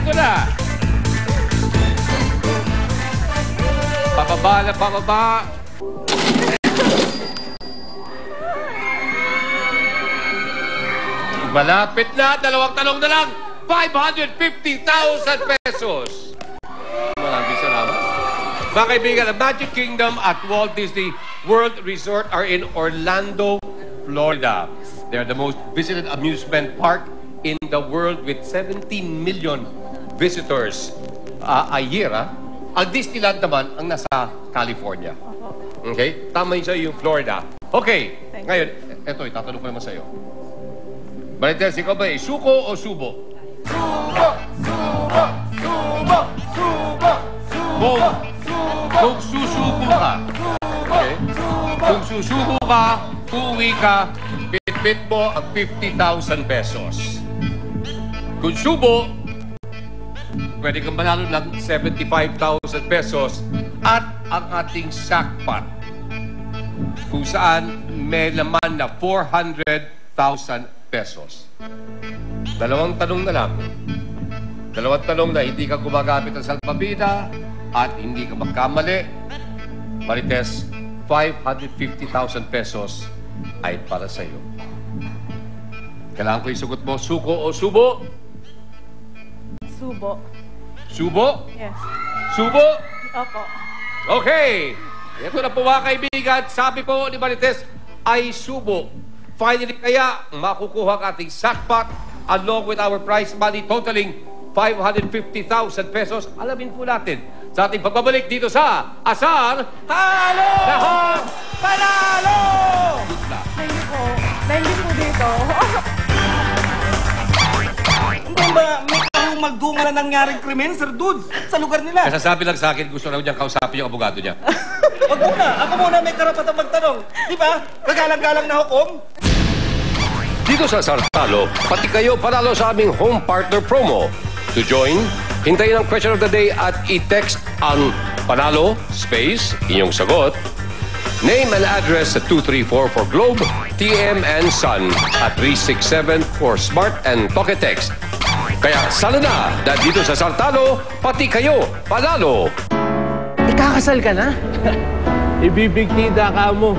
Ito na. Pababa na pababa. Malapit na. Dalawang tanong na lang. 550,000 pesos. Maraming salamat. Mga kaibigan, ang Magic Kingdom at Walt Disney World Resort are in Orlando, Florida. They're the most visited amusement park in the world with 17 million visitors a year. Ang Disneyland naman ang nasa California. Okay? Tama yun sa'yo yung Florida. Okay. Ngayon, eto, itatanong ko naman sa'yo. Marites, ikaw ba suko o subo? Subo! Subo! Subo! Subo! Subo! Kung susubo ka, okay? Kung susubo ka, uuwi ka, bit-bit mo ang 50,000 pesos. Kung subo, pwede kang manalo ng 75,000 pesos at ang ating jackpot kung saan may laman na 400,000 pesos. Dalawang tanong na lang. Dalawang tanong na hindi ka gumagamit ng salpabida at hindi ka magkamali. Marites, 550,000 pesos ay para sa iyo. Kailangan ko isugot mo, suko o subo? Subo. Subo? Yes. Subo? Opo. Okay. Ito na po mga kaibigan. Sabi po ni Marites ay subo. Finally kaya makukuha ang ating jackpot along with our prize money totaling 550,000 pesos. Alamin po natin sa ating pagbabalik dito sa Asar Talo! Lahat panalo! Good luck. Thank you po. Thank you po dito. Hindi ba may kahong magdunga na nangyaring krimen, Sir Dudes, sa lugar nila? Kasasabi lang sa akin, gusto raw niyang kausapin yung abogado niya. Wag muna, ako muna may karapatang magtanong. Di ba? Kagalang-galang na hukom. Dito sa Sartalo, pati kayo panalo sa aming home partner promo. To join, hintayin ang question of the day at i-text ang panalo, space, inyong sagot, name and address sa 234 for Globe, TM and Sun at 367 for Smart and Pocket Text. Kaya sana na, dahil dito sa Sartalo, pati kayo panalo. Ikakasal ka na? Ibibigtida ka mo.